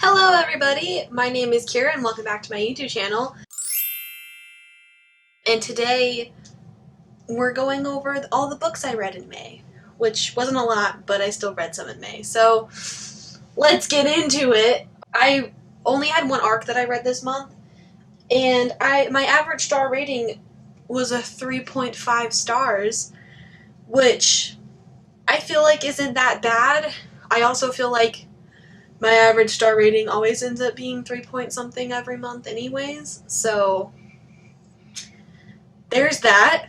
Hello everybody, my name is Kira and welcome back to my YouTube channel. And today we're going over all the books I read in May, which wasn't a lot, but I still read some in May. So let's get into it. I only had one arc that I read this month, and my average star rating was a 3.5 stars, which I feel like isn't that bad. I also feel like my average star rating always ends up being 3 point something every month anyways, so there's that.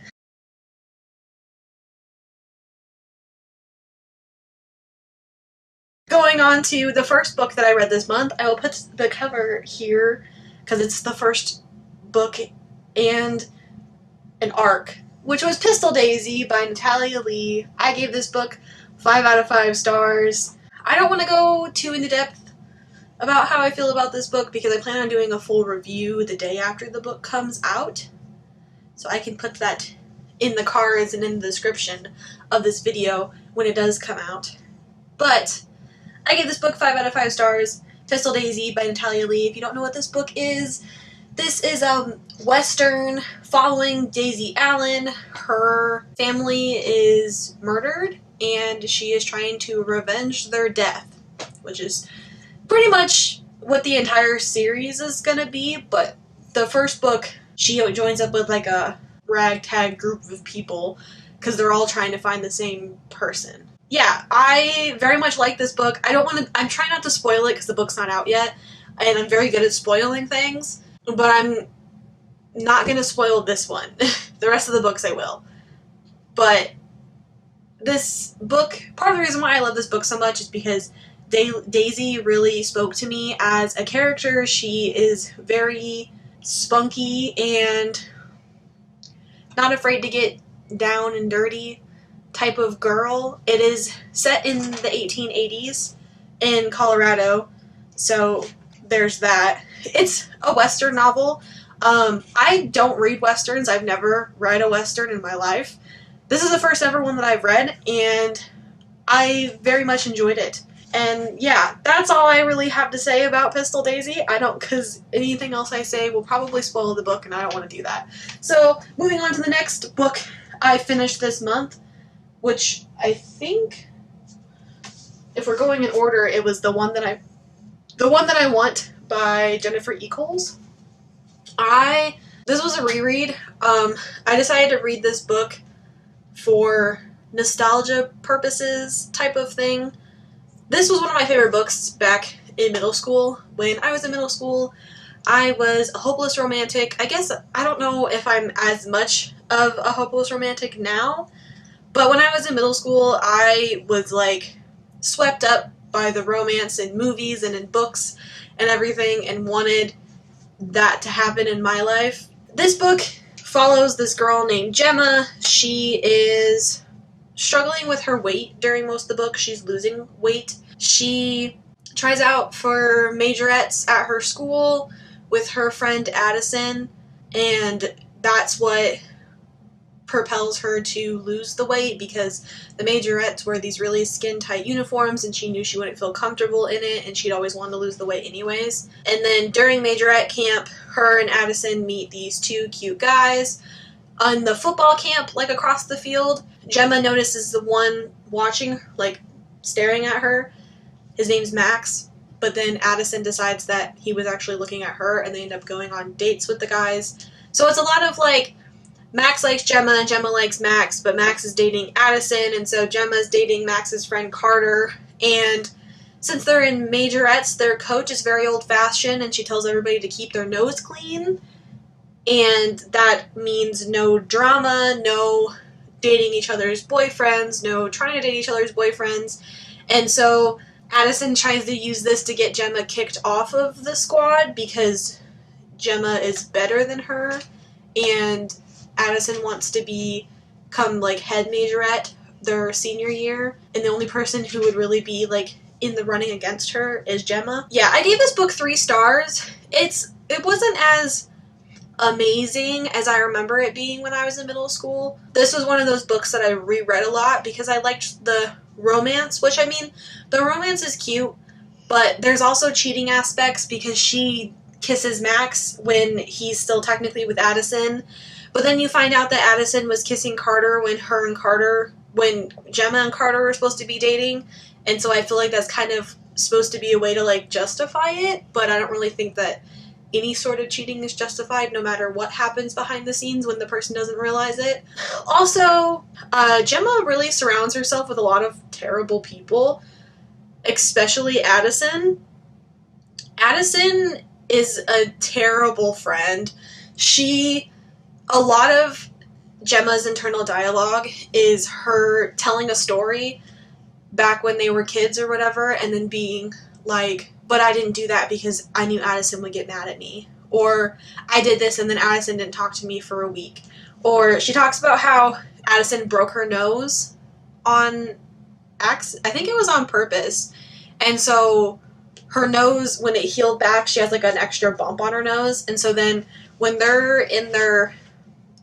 Going on to the first book that I read this month, I will put the cover here because it's the first book and an arc, which was Pistol Daisy by Natalia Lee. I gave this book 5 out of 5 stars. I don't want to go too into depth about how I feel about this book because I plan on doing a full review the day after the book comes out. So I can put that in the cards and in the description of this video when it does come out. But I gave this book 5 out of 5 stars. Pistol Daisy by Natalia Lee. If you don't know what this book is, this is a Western following Daisy Allen. Her family is murdered and she is trying to revenge their death, which is pretty much what the entire series is gonna be, but the first book, she joins up with like a ragtag group of people because they're all trying to find the same person. Yeah, I very much like this book. I'm trying not to spoil it because the book's not out yet, and I'm very good at spoiling things, but I'm not going to spoil this one. The rest of the books I will. But this book, part of the reason why I love this book so much is because Daisy really spoke to me as a character. She is very spunky and not afraid to get down and dirty type of girl. It is set in the 1880s in Colorado, so there's that. It's a Western novel. I don't read Westerns. I've never read a Western in my life. This is the first ever one that I've read, and I very much enjoyed it. And yeah, that's all I really have to say about Pistol Daisy. Because anything else I say will probably spoil the book, and I don't want to do that. So, moving on to the next book I finished this month, which I think, if we're going in order, it was The One That I Want by Jennifer Eccles. This was a reread. I decided to read this book for nostalgia purposes type of thing. This was one of my favorite books back in middle school. When I was in middle school, I was a hopeless romantic. I guess I don't know if I'm as much of a hopeless romantic now, but when I was in middle school, I was like swept up by the romance in movies and in books and everything and wanted that to happen in my life. This book follows this girl named Gemma. She is struggling with her weight during most of the book. She's losing weight. She tries out for majorettes at her school with her friend Addison, and that's what propels her to lose the weight because the majorettes were these really skin-tight uniforms and she knew she wouldn't feel comfortable in it and she'd always wanted to lose the weight anyways. And then during majorette camp, her and Addison meet these two cute guys. On the football camp, like across the field, Gemma notices the one watching, like staring at her. His name's Max, but then Addison decides that he was actually looking at her and they end up going on dates with the guys. So it's a lot of like, Max likes Gemma and Gemma likes Max, but Max is dating Addison, and so Gemma's dating Max's friend Carter. And since they're in majorettes, their coach is very old-fashioned, and she tells everybody to keep their nose clean. And that means no drama, no dating each other's boyfriends, no trying to date each other's boyfriends. And so Addison tries to use this to get Gemma kicked off of the squad because Gemma is better than her, and Addison wants to become like head majorette their senior year, and the only person who would really be like in the running against her is Gemma. Yeah, I gave this book 3 stars. It wasn't as amazing as I remember it being when I was in middle school. This was one of those books that I reread a lot because I liked the romance, which I mean, the romance is cute, But there's also cheating aspects because she kisses Max when he's still technically with Addison. But then you find out that Addison was kissing Carter when Gemma and Carter were supposed to be dating. And so I feel like that's kind of supposed to be a way to, like, justify it. But I don't really think that any sort of cheating is justified no matter what happens behind the scenes when the person doesn't realize it. Also, Gemma really surrounds herself with a lot of terrible people, especially Addison. Addison is a terrible friend. A lot of Gemma's internal dialogue is her telling a story back when they were kids or whatever, and then being like, but I didn't do that because I knew Addison would get mad at me. Or, I did this and then Addison didn't talk to me for a week. Or, she talks about how Addison broke her nose on I think it was on purpose. And so, her nose, when it healed back, she has like an extra bump on her nose. And so then, when they're in their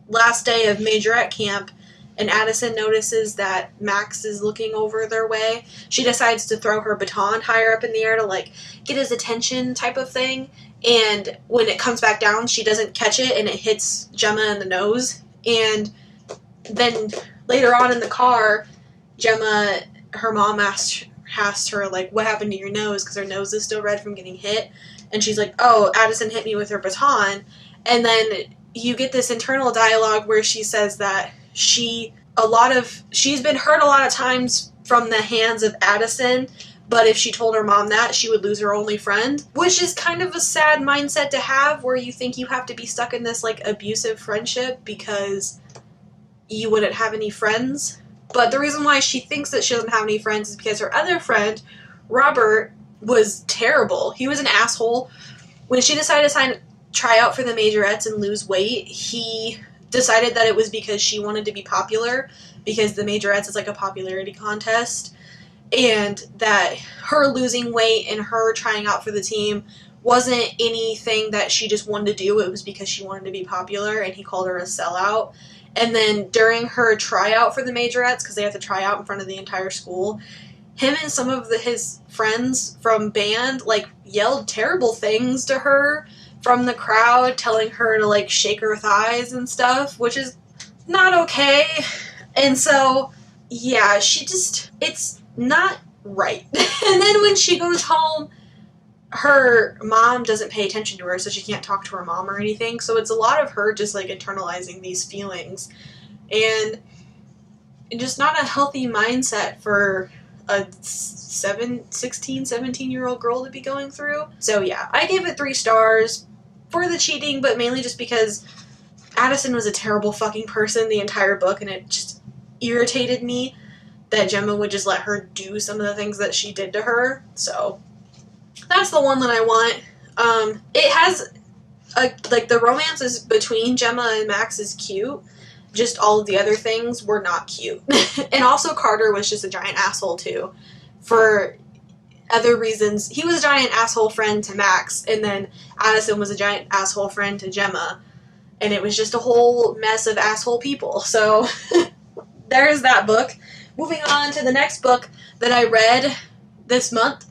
last day of majorette camp, and Addison notices that Max is looking over their way, she decides to throw her baton higher up in the air to, like, get his attention type of thing. And when it comes back down, she doesn't catch it, and it hits Gemma in the nose. And then later on in the car, Gemma, her mom asked her, like, what happened to your nose? Because her nose is still red from getting hit. And she's like, oh, Addison hit me with her baton. And then you get this internal dialogue where she says that she's been hurt a lot of times from the hands of Addison, but if she told her mom that, she would lose her only friend, which is kind of a sad mindset to have, where you think you have to be stuck in this, like, abusive friendship because you wouldn't have any friends. But the reason why she thinks that she doesn't have any friends is because her other friend, Robert, was terrible. He was an asshole. When she decided to try out for the majorettes and lose weight, he decided that it was because she wanted to be popular, because the majorettes is like a popularity contest, and that her losing weight and her trying out for the team wasn't anything that she just wanted to do. It was because she wanted to be popular, and he called her a sellout. And then during her tryout for the majorettes, because they have to try out in front of the entire school, him and some of his friends from band, like, yelled terrible things to her from the crowd, telling her to, like, shake her thighs and stuff, which is not okay. And so, yeah, it's not right. And then when she goes home, her mom doesn't pay attention to her, so she can't talk to her mom or anything. So it's a lot of her just, like, internalizing these feelings. And just not a healthy mindset for a 16, 17-year-old girl to be going through. So yeah, I gave it 3 stars for the cheating, but mainly just because Addison was a terrible fucking person the entire book, and it just irritated me that Gemma would just let her do some of the things that she did to her. So that's the one that I want. It has the romances between Gemma and Max is cute. Just all of the other things were not cute. And also Carter was just a giant asshole too. For other reasons. He was a giant asshole friend to Max, and then Addison was a giant asshole friend to Gemma. And it was just a whole mess of asshole people. So there's that book. Moving on to the next book that I read this month,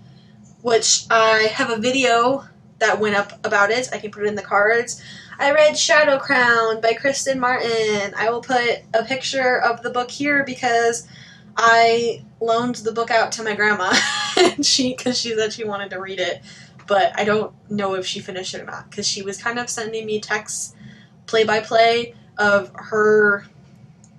which I have a video that went up about it. I can put it in the cards. I read Shadow Crown by Kristen Martin. I will put a picture of the book here because I loaned the book out to my grandma because she said she wanted to read it, but I don't know if she finished it or not, because she was kind of sending me texts play-by-play of her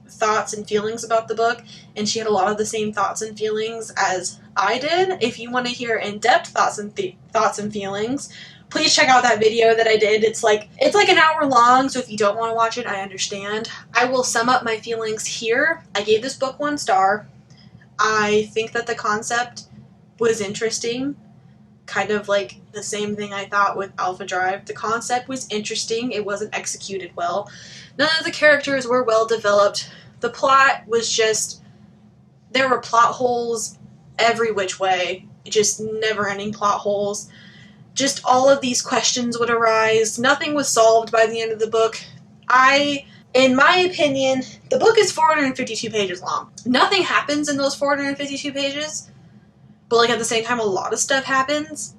thoughts and feelings about the book, and she had a lot of the same thoughts and feelings as I did. If you want to hear in-depth thoughts and feelings, please check out that video that I did. It's like an hour long, so if you don't want to watch it, I understand. I will sum up my feelings here. I gave this book 1 star. I think that the concept was interesting. Kind of like the same thing I thought with Alpha Drive. The concept was interesting. It wasn't executed well. None of the characters were well developed. The plot was just... There were plot holes every which way. Just never-ending plot holes. Just all of these questions would arise. Nothing was solved by the end of the book. In my opinion, the book is 452 pages long. Nothing happens in those 452 pages. but like at the same time a lot of stuff happens,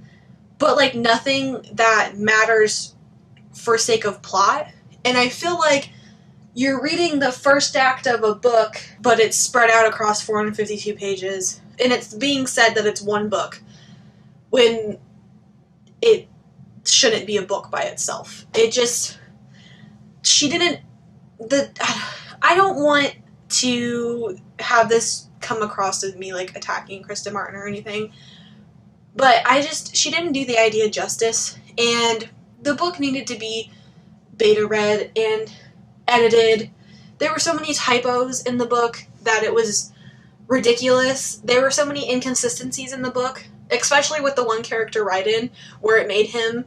but like nothing that matters for sake of plot. And I feel like you're reading the first act of a book, but it's spread out across 452 pages, and it's being said that it's one book, when it shouldn't be a book by itself. It just, I don't want to have this come across as me like attacking Kristen Martin or anything, but she didn't do the idea justice, and the book needed to be beta read and edited. There were so many typos in the book that it was ridiculous. There were so many inconsistencies in the book, especially with the one character Raiden, where it made him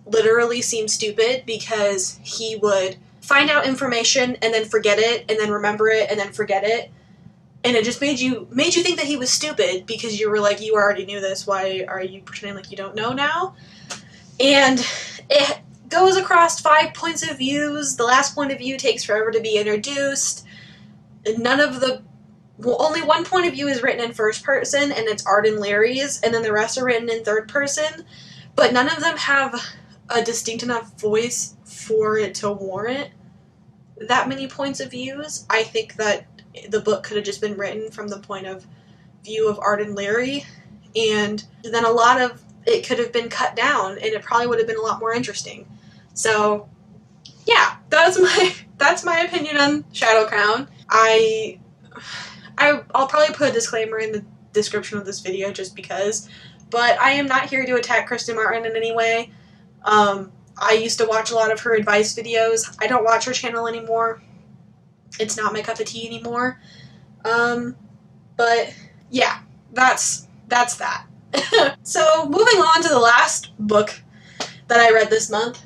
literally seem stupid because he would find out information and then forget it and then remember it and then forget it. And it just made you think that he was stupid because you were like, you already knew this, why are you pretending like you don't know now? And it goes across 5 points of views. The last point of view takes forever to be introduced. Only one point of view is written in first person, and it's Arden Leary's, and then the rest are written in third person, but none of them have a distinct enough voice for it to warrant that many points of views. I think that the book could have just been written from the point of view of Arden Leary, and then a lot of it could have been cut down, and it probably would have been a lot more interesting. So, yeah, that's my opinion on Shadow Crown. I'll probably put a disclaimer in the description of this video just because, but I am not here to attack Kristen Martin in any way. I used to watch a lot of her advice videos. I don't watch her channel anymore. It's not my cup of tea anymore. But yeah, that's that. So moving on to the last book that I read this month.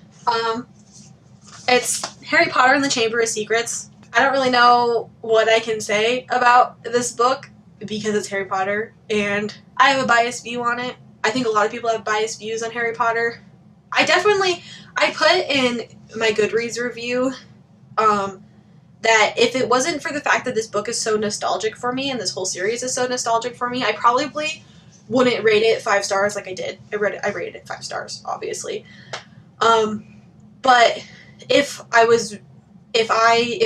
It's Harry Potter and the Chamber of Secrets. I don't really know what I can say about this book because it's Harry Potter and I have a biased view on it. I think a lot of people have biased views on Harry Potter. I put in my Goodreads review that if it wasn't for the fact that this book is so nostalgic for me and this whole series is so nostalgic for me, I probably wouldn't rate it 5 stars like I did. I rated it 5 stars, obviously. But if this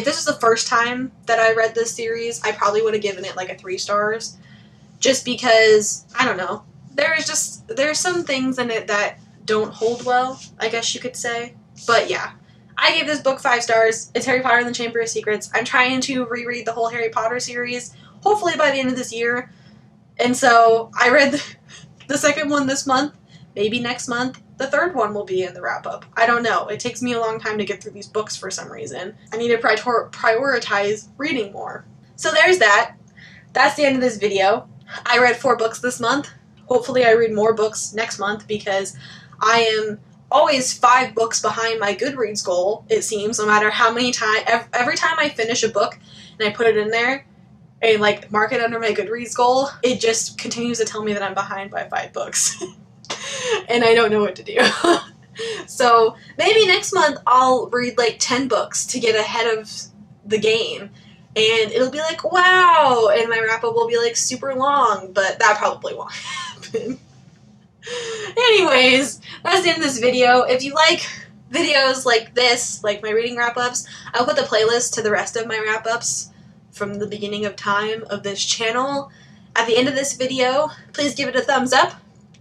was the first time that I read this series, I probably would have given it like a 3 stars. Just because, I don't know, there's some things in it that don't hold well, I guess you could say. But yeah, I gave this book 5 stars. It's Harry Potter and the Chamber of Secrets. I'm trying to reread the whole Harry Potter series, hopefully by the end of this year. And so I read the second one this month. Maybe next month the third one will be in the wrap-up. I don't know. It takes me a long time to get through these books for some reason. I need to prioritize reading more. So there's that. That's the end of this video. I read 4 books this month. Hopefully I read more books next month because I am always 5 books behind my Goodreads goal, it seems, no matter how many times. Every time I finish a book and I put it in there and like mark it under my Goodreads goal, it just continues to tell me that I'm behind by 5 books. And I don't know what to do. So maybe next month I'll read like 10 books to get ahead of the game. And it'll be like, wow! And my wrap-up will be like super long, but that probably won't happen. Anyways, that's the end of this video. If you like videos like this, like my reading wrap-ups, I'll put the playlist to the rest of my wrap-ups from the beginning of time of this channel at the end of this video. Please give it a thumbs up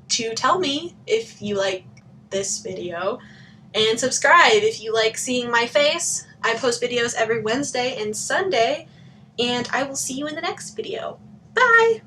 to tell me if you like this video, and subscribe if you like seeing my face. I post videos every Wednesday and Sunday, and I will see you in the next video. Bye!